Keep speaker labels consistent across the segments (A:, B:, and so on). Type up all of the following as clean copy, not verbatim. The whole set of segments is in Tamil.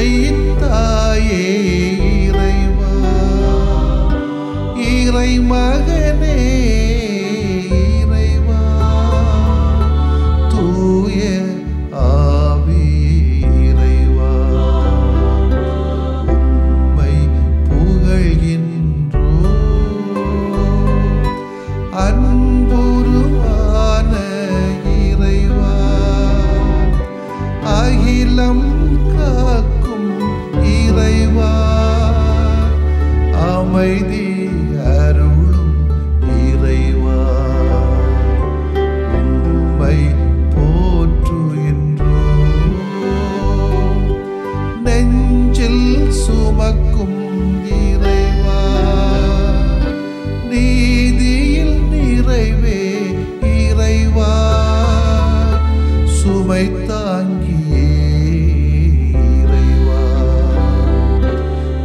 A: உண்மையின் தாயே இறைவா, இறை மகனே இறைவா, தூய ஆவி இறைவா, உம்மை புகழ்கின்றோ. அன்புருவான இறைவா, அகிலம் காக்கும் இறைவா, அமைதி அருளும் இறைவா, உம்மை போற்றுகின்றோம். நெஞ்சில் சுமக்கும் இறைவா, நீதியில் நிறைவே இறைவா, சுமை தாங்கியே இறைவா,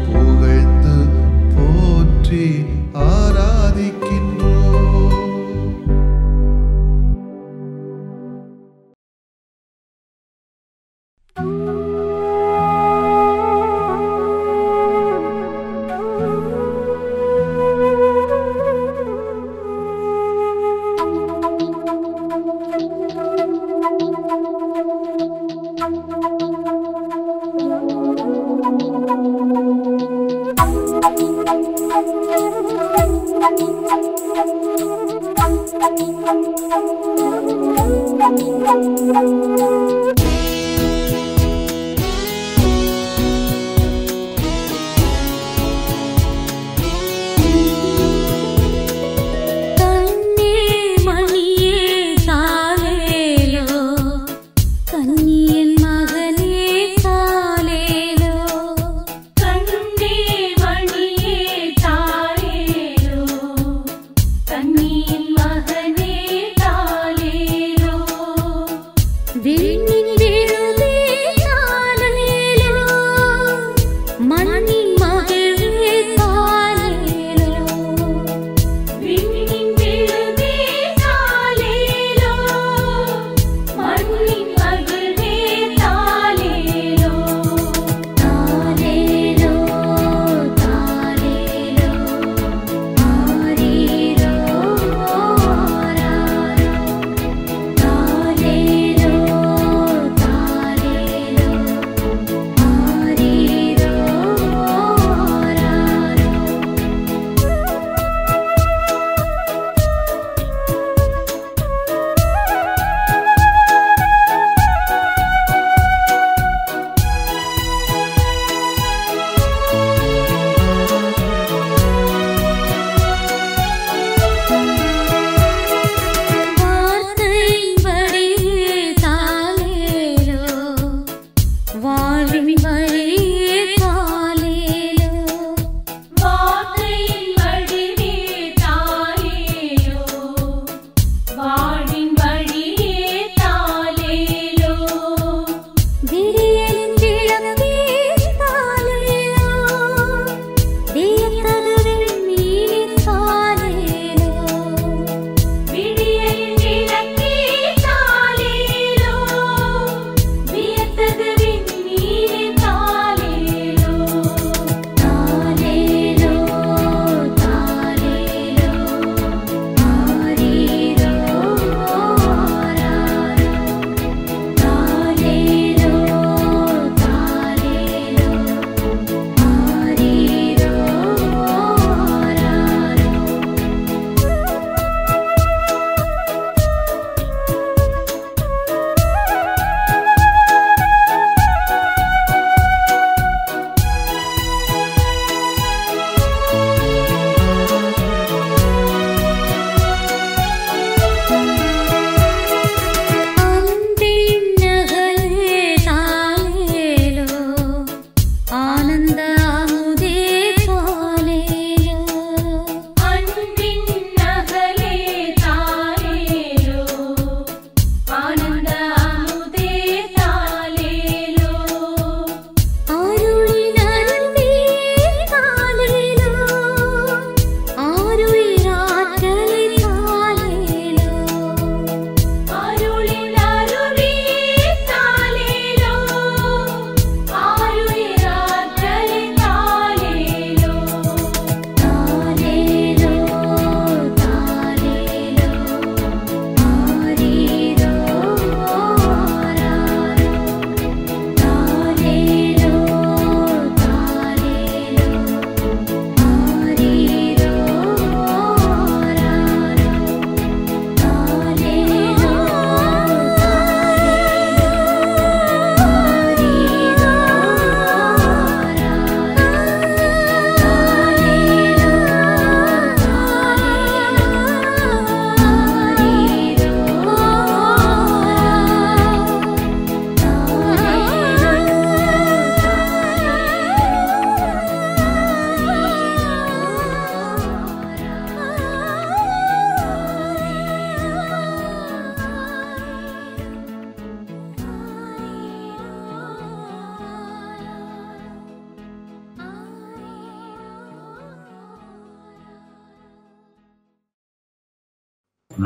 A: புகழ்ந்து போற்றி ஆராதிக்கின்றோம்.
B: Thank you.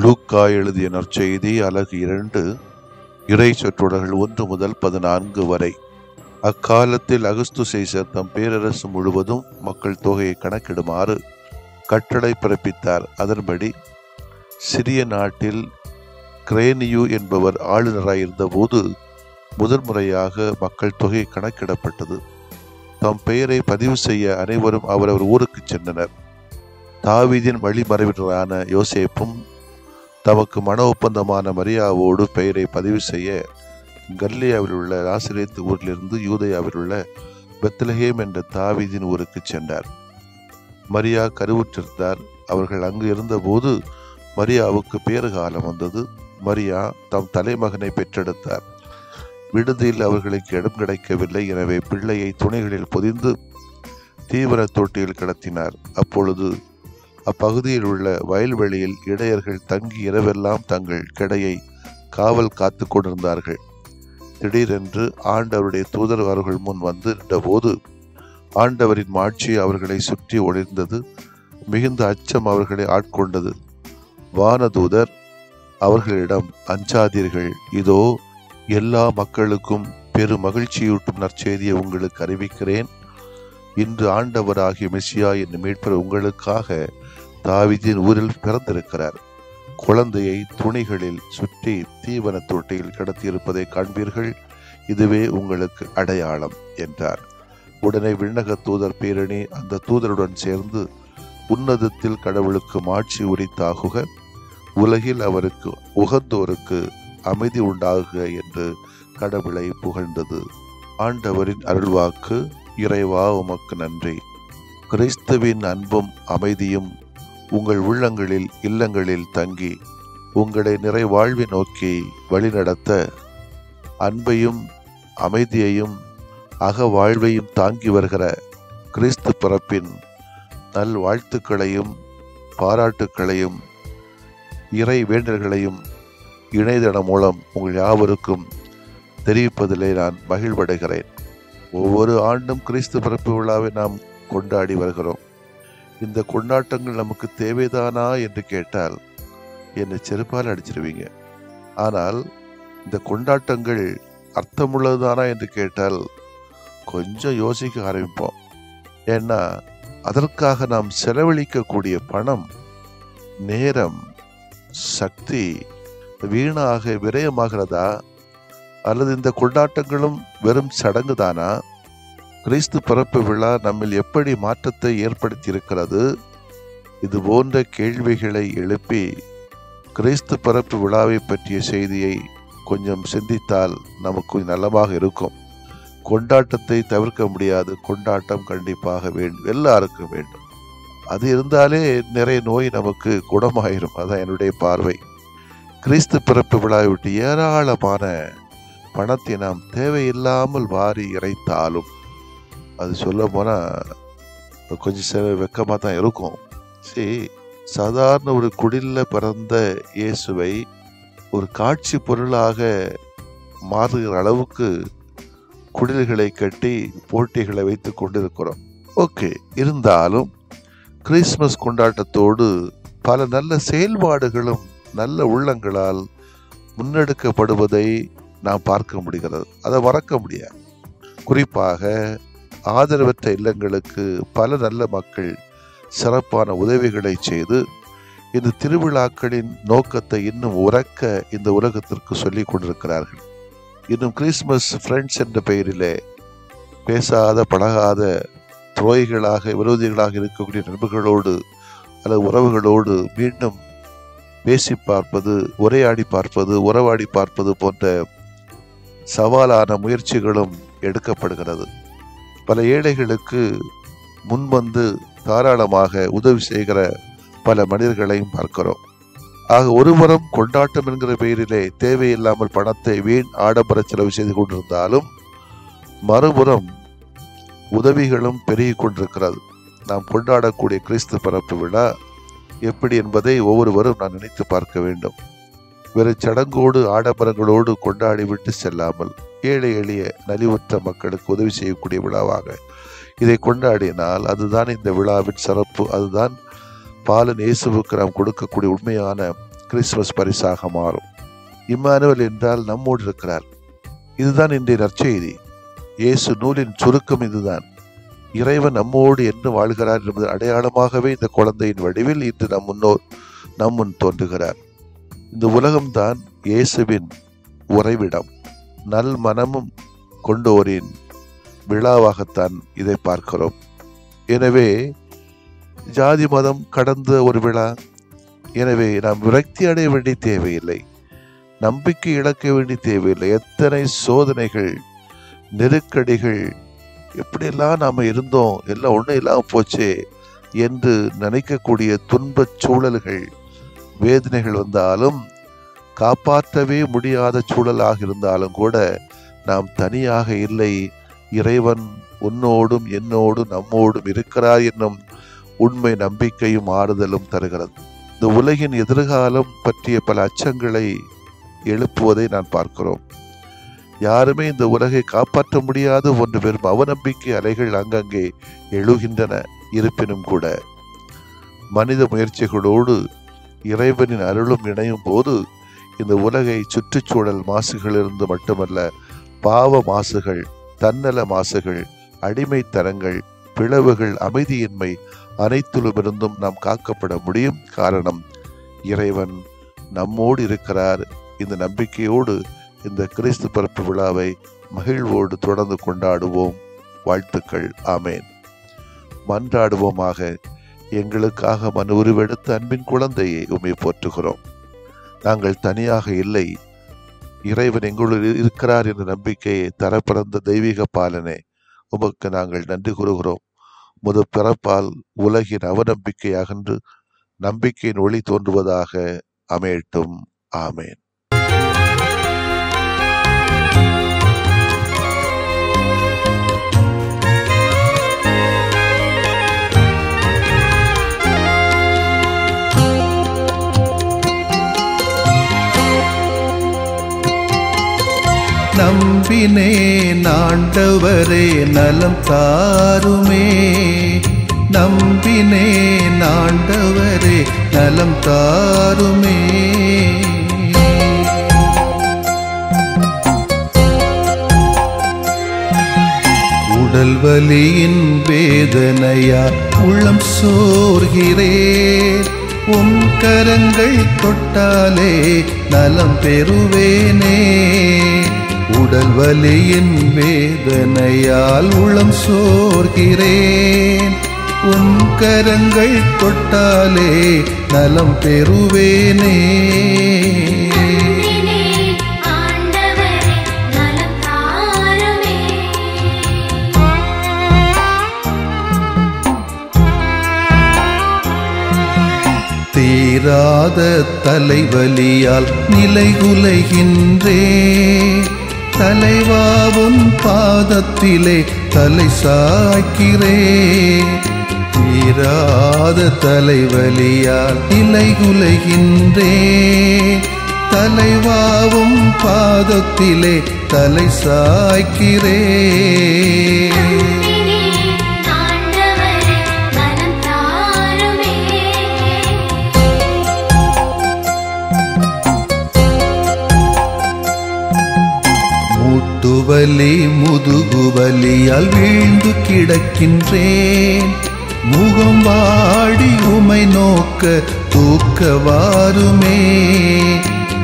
A: லூக்கா எழுதிய நற்செய்தி அலகு 2 இறை சொற்றொடர்கள் 1 முதல் 14 வரை. அக்காலத்தில் அகஸ்து சீசர் தம் பேரரசு முழுவதும் மக்கள் தொகையை கணக்கிடுமாறு கட்டளை பிறப்பித்தார். அதன்படி சிறிய நாட்டில் கிரேனியு என்பவர் ஆளுநராயிருந்த போது முதன்முறையாக மக்கள் தொகை கணக்கிடப்பட்டது. தம் பெயரை பதிவு செய்ய அனைவரும் அவரவர் ஊருக்கு சென்றனர். தாவீதின் வழிமறைவினரான யோசேப்பும் தமக்கு மன ஒப்பந்தமான மரியாவோடு பெயரை பதிவு செய்ய கலிலேயாவில் உள்ள நாசரேத்து ஊரிலிருந்து யூதேயாவில் உள்ள பெத்லகேம் என்ற தாவீதின் ஊருக்கு சென்றார். மரியா கருவுற்றிருந்தார். அவர்கள் அங்கு இருந்தபோது மரியாவுக்கு பேறுகாலம் வந்தது. மரியா தம் தலைமகனை பெற்றெடுத்தார். விடுதியில் அவர்களுக்கு இடம் கிடைக்கவில்லை. எனவே பிள்ளையை துணிகளில் பொதிந்து தீவிர தொட்டியில் கிடத்தினார். அப்பொழுது அப்பகுதியில் உள்ள வயல்வெளியில் இடையர்கள் தங்கி இரவெல்லாம் தங்கள் கிடையை காவல் காத்து கொண்டிருந்தார்கள். திடீரென்று ஆண்டவருடைய தூதர் அவர்கள் முன் வந்து நின்றபோது ஆண்டவரின் மாட்சி அவர்களை சுற்றி ஒளிர்ந்தது. மிகுந்த அச்சம் அவர்களை ஆட்கொண்டது. வானதூதர் அவர்களிடம், அஞ்சாதீர்கள், இதோ எல்லா மக்களுக்கும் பெரு மகிழ்ச்சியூட்டும் நற்செய்தியை உங்களுக்கு அறிவிக்கிறேன். இன்று ஆண்டவராகிய மெசியா என்னும் மீட்பர் உங்களுக்காக தாவீதின் ஊரில் பிறந்திருக்கிறார். குழந்தையை துணிகளில் சுற்றி தீவன தொட்டியில் கிடத்தியிருப்பதை காண்பீர்கள். இதுவே உங்களுக்கு அடையாளம் என்றார். உடனே விண்ணக தூதர் பேரணி அந்த தூதருடன் சேர்ந்து உன்னதத்தில் கடவுளுக்கு மாட்சி உரித்தாகுக, உலகில் அவருக்கு உகந்தோருக்கு அமைதி உண்டாகுக என்று கடவுளை புகழ்ந்தது. ஆண்டவரின் அருள்வாக்கு. இறைவா, உமக்கு நன்றி. கிறிஸ்துவின் அன்பும் அமைதியும் உங்கள் உள்ளங்களில் இல்லங்களில் தங்கி உங்களை நிறைவாழ்வை நோக்கி வழிநடத்த அன்பையும் அமைதியையும் அகவாழ்வையும் தாங்கி வருகிற கிறிஸ்து பிறப்பின் நல் வாழ்த்துக்களையும் பாராட்டுக்களையும் இறை வேண்டல்களையும் இணையதளம் மூலம் உங்கள் யாவருக்கும் தெரிவிப்பதிலே நான் மகிழ்வடைகிறேன். ஒவ்வொரு ஆண்டும் கிறிஸ்து பிறப்பு விழாவை நாம் கொண்டாடி வருகிறோம். இந்த கொண்டாட்டங்கள் நமக்கு தேவைதானா என்று கேட்டால் என்னை செருப்பால் அடிச்சிருவீங்க. ஆனால் இந்த கொண்டாட்டங்கள் அர்த்தமுள்ளதானா என்று கேட்டால் கொஞ்சம் யோசிக்க ஆரம்பிப்போம். ஏன்னா அதற்காக நாம் செலவழிக்கக்கூடிய பணம், நேரம், சக்தி வீணாக விரயமாகிறதா? அல்லது இந்த கொண்டாட்டங்களும் வெறும் சடங்கு தானா? கிறிஸ்து பிறப்பு விழா நம்மில் எப்படி மாற்றத்தை ஏற்படுத்தி இருக்கிறது? இது போன்ற கேள்விகளை எழுப்பி கிறிஸ்து பிறப்பு விழாவை பற்றிய செய்தியை கொஞ்சம் சிந்தித்தால் நமக்கு நலமாக இருக்கும். கொண்டாட்டத்தை தவிர்க்க முடியாது. கொண்டாட்டம் கண்டிப்பாக வேண்டும், எல்லாருக்கும் வேண்டும். அது இருந்தாலே நிறைய நோய் நமக்கு குணமாயிரும். அதான் என்னுடைய பார்வை. கிறிஸ்து பிறப்பு விழாவை விட்டு ஏராளமான பணத்தை நாம் தேவையில்லாமல் வாரி இறைத்தாலும் அது சொல்ல போனால் கொஞ்சம் வெக்கமாக தான் இருக்கும். சாதாரண ஒரு குடிலில் பிறந்த இயேசுவை ஒரு காட்சி பொருளாக மாறுகிற அளவுக்கு குடில்களை கட்டி போட்டிகளை வைத்து கொண்டிருக்கிறோம். ஓகே, இருந்தாலும் கிறிஸ்மஸ் கொண்டாட்டத்தோடு பல நல்ல செயல்பாடுகளும் நல்ல உள்ளங்களால் முன்னெடுக்கப்படுவதை நாம் பார்க்க முடிகிறது. அதை மறக்க முடியாது. குறிப்பாக ஆதரவற்ற இல்லங்களுக்கு பல நல்ல மக்கள் சிறப்பான உதவிகளை செய்து இந்த திருவிழாக்களின் நோக்கத்தை இன்னும் உரக்க இந்த உலகத்திற்கு சொல்லிக் கொண்டிருக்கிறார்கள். இன்னும் கிறிஸ்மஸ் ஃப்ரெண்ட்ஸ் என்ற பெயரிலே பேசாத பழகாத துரோகிகளாக விரோதிகளாக இருக்கக்கூடிய நண்பர்களோடு அல்லது உறவுகளோடு மீண்டும் பேசி பார்ப்பது, உரையாடி பார்ப்பது, உறவாடி பார்ப்பது போன்ற சவாலான முயற்சிகளும் எடுக்கப்படுகிறது. பல ஏழைகளுக்கு முன்வந்து தாராளமாக உதவி செய்கிற பல மனிதர்களையும் பார்க்கிறோம். ஆக ஒருபுறம் கொண்டாட்டம் என்கிற பெயரிலே தேவையில்லாமல் பணத்தை வீண் ஆடம்பர செலவு செய்து கொண்டிருந்தாலும் மறுபுறம் உதவிகளும் பெருகி கொண்டிருக்கிறது. நாம் கொண்டாடக்கூடிய கிறிஸ்து பிறப்பு விழா எப்படி என்பதை ஒவ்வொருவரும் நான் நினைத்து பார்க்க வேண்டும். வெறும் சடங்கோடு ஆடம்பரங்களோடு கொண்டாடிவிட்டு செல்லாமல் ஏழை எளிய நலிவுற்ற மக்களுக்கு உதவி செய்யக்கூடிய விழாவாக இதை கொண்டாடினால் அதுதான் இந்த விழாவின் சிறப்பு. அதுதான் பாலன் இயேசுவுக்கு நாம் கொடுக்கக்கூடிய உண்மையான கிறிஸ்துமஸ் பரிசாக மாறும். இம்மானுவேல் என்றால் நம்மோடு இருக்கிறார். இதுதான் இன்றைய நற்செய்தி. இயேசு நூலின் சுருக்கம் இதுதான். இறைவன் நம்மோடு என்று வாழ்கிறார் என்பது அடையாளமாகவே இந்த குழந்தையின் வடிவில் இன்று நம் முன் தோன்றுகிறார். இந்த உலகம்தான் இயேசுவின் உறைவிடம். நல் மனமும் கொண்டோரின் விழாவாகத்தான் இதை பார்க்கிறோம். எனவே ஜாதி மதம் கடந்த ஒரு விழா. எனவே நாம் விரக்தி அடைய வேண்டிய தேவையில்லை, நம்பிக்கை இழக்க வேண்டிய தேவையில்லை. எத்தனை சோதனைகள், நெருக்கடிகள், எப்படியெல்லாம் நாம இருந்தோம், எல்லாம் ஒன்றும் இல்லாமல் போச்சே என்று நினைக்கக்கூடிய துன்பச் சூழல்கள், வேதனைகள் வந்தாலும், காப்பாற்றவே முடியாத சூழலாக இருந்தாலும் கூட நாம் தனியாக இல்லை. இறைவன் உன்னோடும் என்னோடும் நம்மோடும் இருக்கிறார் என்னும் உண்மை நம்பிக்கையும் ஆறுதலும் தருகிறது. இந்த உலகின் எதிர்காலம் பற்றிய பல அச்சங்களை எழுப்புவதை நான் பார்க்கிறோம். யாருமே இந்த உலகை காப்பாற்ற முடியாத ஒன்று வெறும் அவநம்பிக்கை அலைகள் அங்கங்கே எழுகின்றன. இருப்பினும் கூட மனித முயற்சிகளோடு இறைவனின் அருளும் இணையும் போது இந்த உலகை சுற்றுச்சூழல் மாசுகளிலிருந்து மட்டுமல்ல, பாவ மாசுகள், தன்னல மாசுகள், அடிமைத்தனங்கள், பிளவுகள், அமைதியின்மை அனைத்திலுமிருந்தும் நாம் காக்கப்பட முடியும். காரணம், இறைவன் நம்மோடு இருக்கிறார். இந்த நம்பிக்கையோடு இந்த கிறிஸ்து பிறப்பு விழாவை மகிழ்வோடு தொடர்ந்து கொண்டாடுவோம். வாழ்த்துக்கள். ஆமேன். மன்றாடுவோமாக. எங்களுக்காக மனு உருவெடுத்த அன்பின் குழந்தையை உம்மை போற்றுகிறோம். நாங்கள் தனியாக இல்லை, இறைவன் எங்களுள் இருக்கிறார் என்ற நம்பிக்கையை தரப்பிறந்த தெய்வீக பாலனே, உமக்கு நாங்கள் நன்றி கூறுகிறோம். முது பிறப்பால் உலகின் அவநம்பிக்கை அகன்று நம்பிக்கையின் ஒளி தோன்றுவதாக அமையட்டும். ஆமேன்.
B: நம்பினேன் ஆண்டவரே நலம் தாருமே, நம்பினேன் ஆண்டவரே நலம் தாருமே. உடல் வலியின் வேதனையா உள்ளம் சோர்கிறேன், உம் கரங்கள் தொட்டாலே நலம் பெறுவேனே. உடல் வலியின் வேதனையால் உளம் சோர்கிறேன், உம் கரங்கள் தொட்டாலே நலம் பெறுவேனே. தீராத தலைவலியால் நிலைகுலைகின்றேன், தலைவாவும் பாதத்திலே தலை சாய்க்கிறேன். தீராத தலைவலியால் நிலைகுலைகின்றேன், தலைவாவும் பாதத்திலே தலை சாய்க்கிறேன். முட்டுவலி முதுகுவலியால் வீழ்ந்து கிடக்கின்றேன், முகம் வாடி உமை நோக்க தூக்க வாருமே.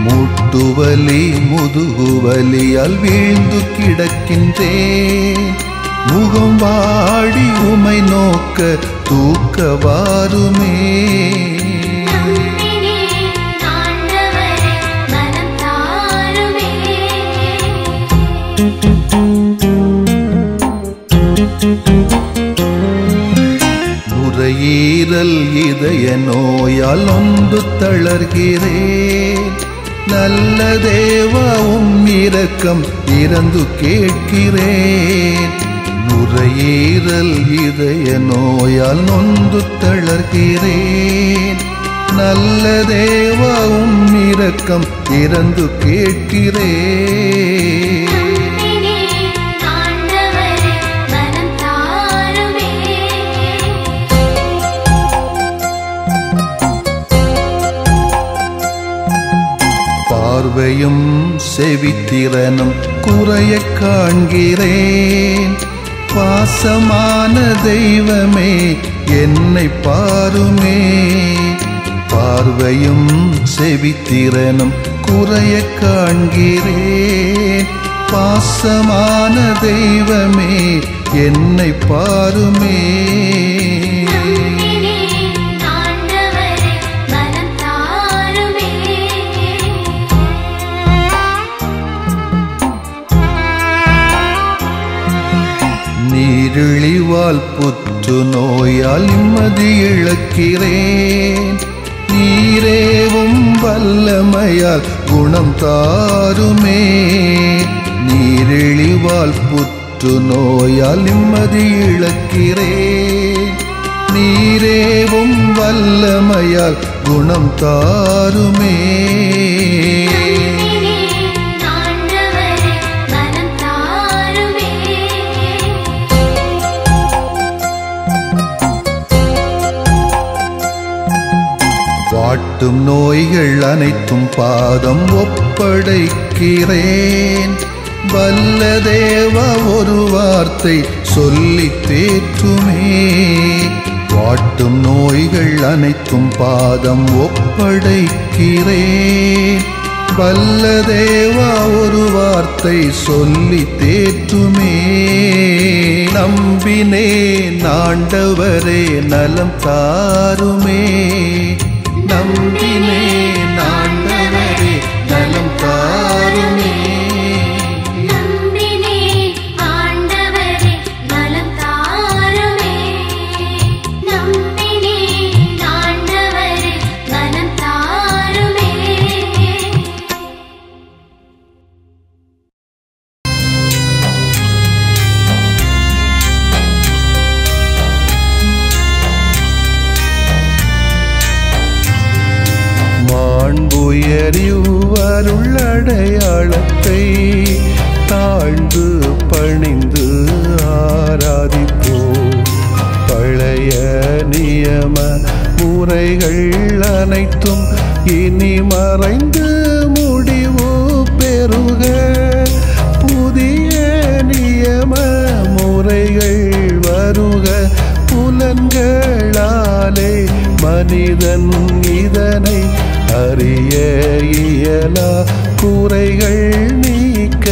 B: முட்டுவலி முதுகுவலியால் வீழ்ந்து கிடக்கின்றேன், முகம் வாடி உமை நோக்க தூக்க வாருமே. நுரையீரல் இதய நோயால் நொந்து தளர்கிறேன், நல்ல தேவா உம் இரக்கம் இறந்து கேட்கிறேன். நுரையீரல் இதய நோயால் நொந்து தளர்கிறேன், நல்ல தேவா உம் இரக்கம் இறந்து கேட்கிறேன். பார்வையும் செவித்திறனும் குறைய காண்கிறேன். பாசமான தெய்வமே என்னை பாருமே. பார்வையும் செவித்திறனும் குறைய காண்கிறேன். பாசமான தெய்வமே என்னை பாருமே. நீரிழிவால் புற்று நோயால் நிம்மதி இழக்கிறேன். நீரேவும் வல்லமையால் குணம் தாருமே. நீரிழிவால் புற்று நோயால் நிம்மதி இழக்கிறேன். நீரேவும் வல்லமையால் குணம் தாருமே. வாட்டும் நோய்கள் அனைத்தும் பாதம் ஒப்படைக்கிறேன். வல்ல தேவா ஒரு வார்த்தை சொல்லி தேற்றுமே. வாட்டும் நோய்கள் அனைத்தும் பாதம் ஒப்படைக்கிறேன். வல்ல தேவா ஒரு வார்த்தை சொல்லி தேற்றுமே. நம்பினேன் ஆண்டவரே நலம் தாருமே. நம்பினேன் ஆண்டவரே நலம் தாருமே.
C: நம்பினேன் ஆண்டவரே நலம் தாருமே. நம்பினேன் ஆண்டவரே நலம் தாருமே.
B: மாண்புயரிவருள்ளடையாளத்தை தாழ்ந்து பணிந்து ஆராதிப்போ. பழைய நியம முறைகள் அனைத்தும் இனி மறைந்து முடிவு பெறுக. புதிய நியம முறைகள் வருக. புலன்களாலே மனிதன் இதனை அறிய இயலா. குறைகள் நீக்க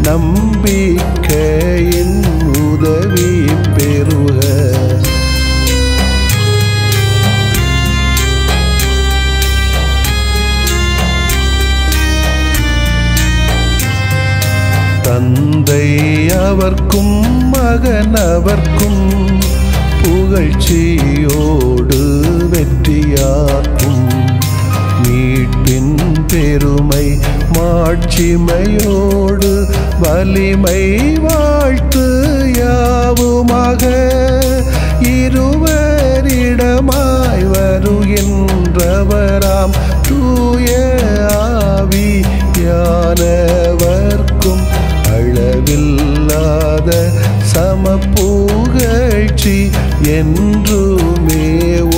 B: நம்பிக்கையின் உதவி பெறுக. தந்தை அவர்க்கும் மகன் அவர்க்கும் புகழ்ச்சியோடு வெற்றியாக்கும். மீட்பின் பெருமை மாட்சிமையோடு வலிமை வாழ்த்து யாவுமாக. இருவரிடமாய் வருகின்றவராம் தூய ஆவியானவர்க்கும் அளவில்லாத சமப்புகழ்ச்சி என்றுமே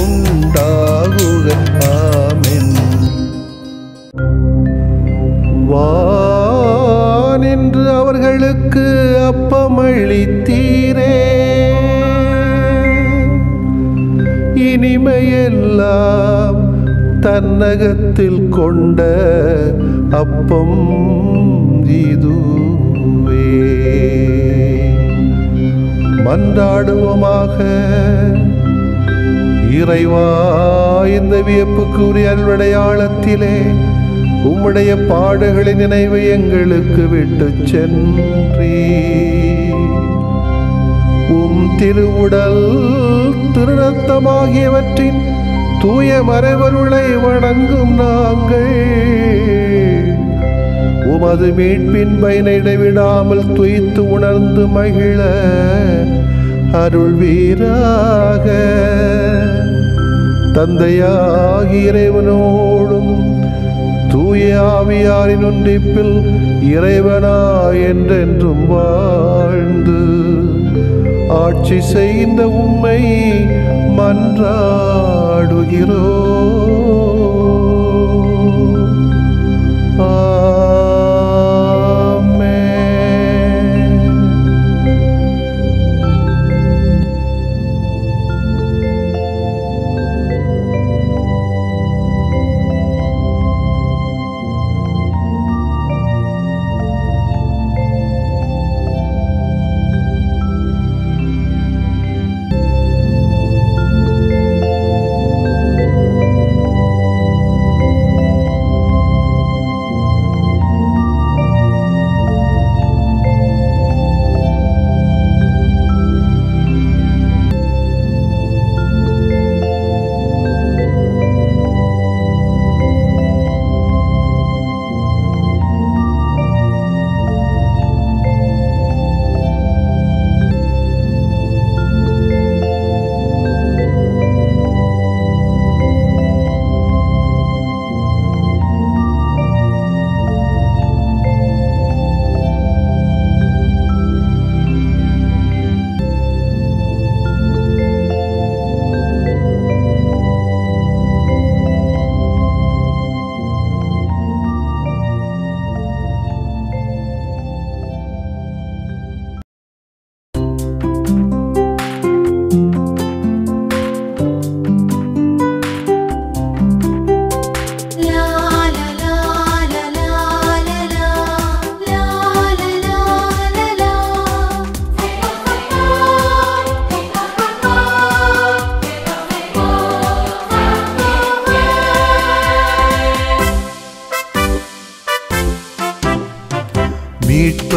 B: உண்டாகுக. ஆமென். வானின்று அவர்களுக்கு அப்பமளித்தீரே. இனிமையெல்லாம் தன்னகத்தில் கொண்ட அப்பம் இதுவே. மன்றாடுவோமாக. இறைவா, இந்த வியப்புக்குரிய அருளடையாளத்திலே உம்முடைய பாடுகளின் நினைவை எங்களுக்கு விட்டு சென்றீ. உம் திருவுடல் திருரத்தமாகியவற்றின் தூய மறைவருளை வணங்கும் நாங்கள் உமது மீட்பின் பயனை இடைவிடாமல் துய்த்து உணர்ந்து மகிழ அருள்வீராக. தந்தையாகிய இறைவனோடும் தூய ஆவியாரின் ஒன்றிப்பில் இறைவனா என்றென்றும் வாழ்ந்து ஆட்சி செய்கின்ற உம்மை மன்றாடுகிறோம்.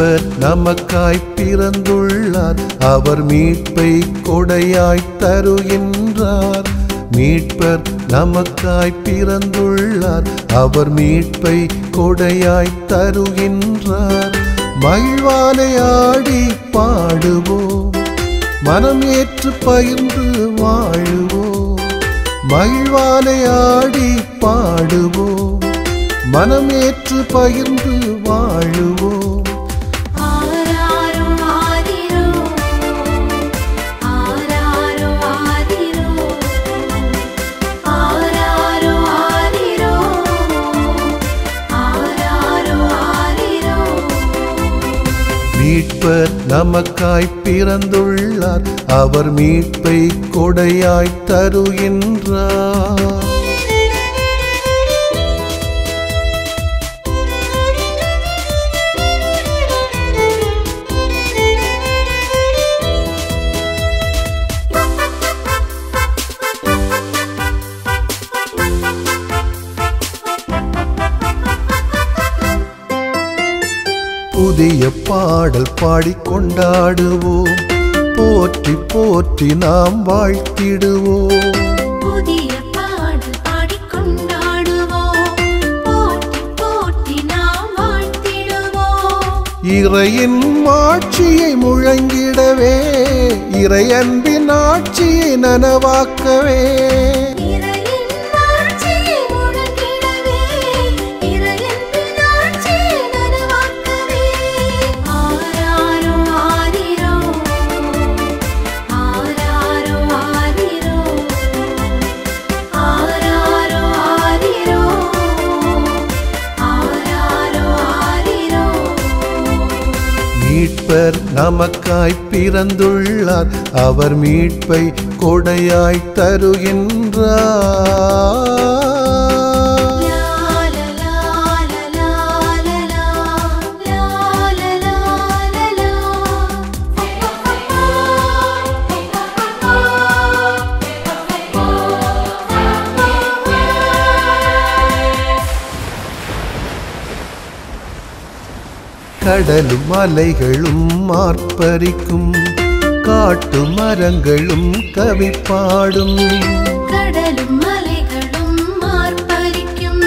B: மீட்பர் நமக்காய் பிறந்துள்ளார், அவர் மீட்பை கொடையாய் தருகின்றார். மீட்பர் நமக்காய் பிறந்துள்ளார், அவர் மீட்பை கொடையாய் தருகின்றார். மகிழ்வாலை ஆடி பாடுவோம், மனம் ஏற்று பகிர்ந்து வாழுவோம். மகிழ்வாலை ஆடி பாடுவோம், மனம் ஏற்று பகிர்ந்து வாழுவோம்.
C: ஆராரோ ஆதிரோ ஆராரோ ஆதிரோ ஆராரோ ஆதிரோ ஆராரோ ஆதிரோ.
B: மீட்பர் நமக்காய் பிறந்துள்ளார், அவர் மீட்பை கொடையாய் தருகின்றார். புதிய பாடல் பாடி கொண்டாடுவோம், போற்றி போற்றி நாம் வாழ்த்திடுவோம்.
C: புதிய பாடல் பாடிக் கொண்டாடுவோம், போற்றி போற்றி நாம் வாழ்த்திடுவோம்.
B: இறையின் ஆட்சியை முழங்கிடவே, இறையன்பின் ஆட்சியை நனவாக்கவே.
C: இறையின் ஆட்சியை முழங்கிடவே, இறையன்பின் ஆட்சியை நனவாக்கவே. ஆராரோ ஆதிரோ ஆராரோ ஆதிரோ ஆராரோ ஆதிரோ ஆராரோ ஆதிரோ.
B: மீட்பர் நமக்காய் பிறந்துள்ளார், அவர் மீட்பை கொடையாய் தருகின்றார். கடலும் மலைகளும் ஆர்ப்பரிக்கும், காட்டு மரங்களும் கவி பாடும்.
C: கடலும் மலைகளும் ஆர்ப்பரிக்கும்,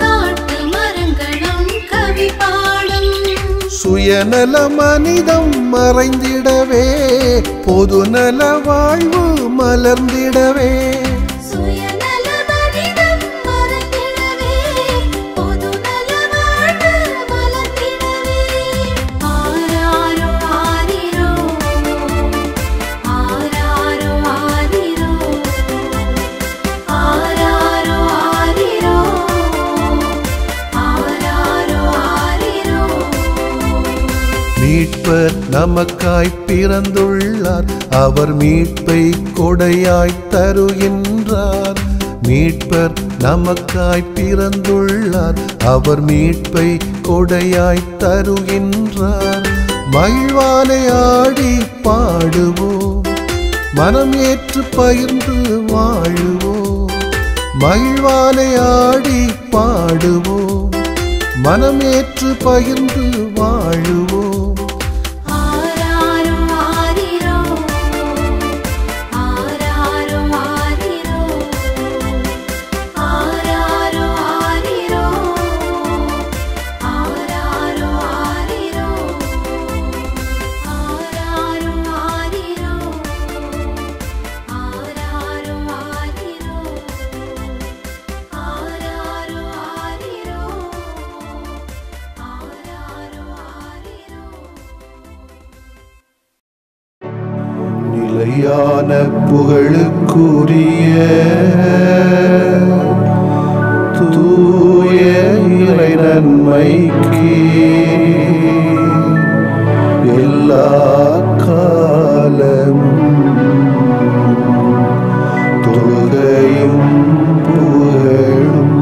C: காட்டு மரங்களும் கவி பாடும்.
B: சுயநல மனிதம் மறைந்திடவே, பொதுநல வாழ்வு மலர்ந்திடவே.
C: சுயநல மனிதம் மறைந்திடவே, பொதுநல வாழ்வு மலர்ந்திடவே. ஆராரோ ஆதிரோ ஆராரோ ஆதிரோ ஆராரோ ஆதிரோ ஆராரோ ஆதிரோ.
B: மீட்பர் நமக்காய் பிறந்துள்ளார், அவர் மீட்பை கொடையாய் தருகின்றார். மீட்பர் நமக்காய் பிறந்துள்ளார், அவர் மீட்பை கொடையாய் தருகின்றார். மகிழ்வாலை ஆடி பாடுவோம், மனம் ஏற்று பகிர்ந்து வாழுவோம். மகிழ்வாலை ஆடி பாடுவோம், மனம் ஏற்று பகிர்ந்து வாழுவோம்.
C: ஆராரோ ஆதிரோ ஆராரோ ஆதிரோ ஆராரோ ஆதிரோ ஆராரோ ஆதிரோ ஆராரோ ஆதிரோ ஆராரோ ஆதிரோ ஆராரோ ஆதிரோ ஆராரோ ஆதிரோ.
B: நிலையான புகழுக்குரிய தூய இறை நன்மைக்கு எல்லா காலமும் தொழுகையும் புகழும்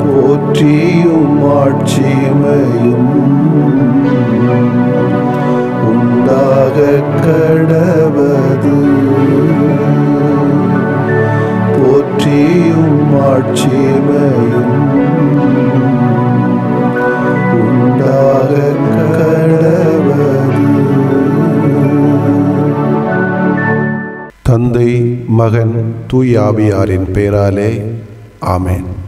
B: போற்றியும் ஆட்சிமையும் உண்டாக கடவது. போற்றியும் ஆட்சிமையும் உண்டாக தந்தை, மகன், தூய ஆவியாரின் பெயராலே ஆமென்.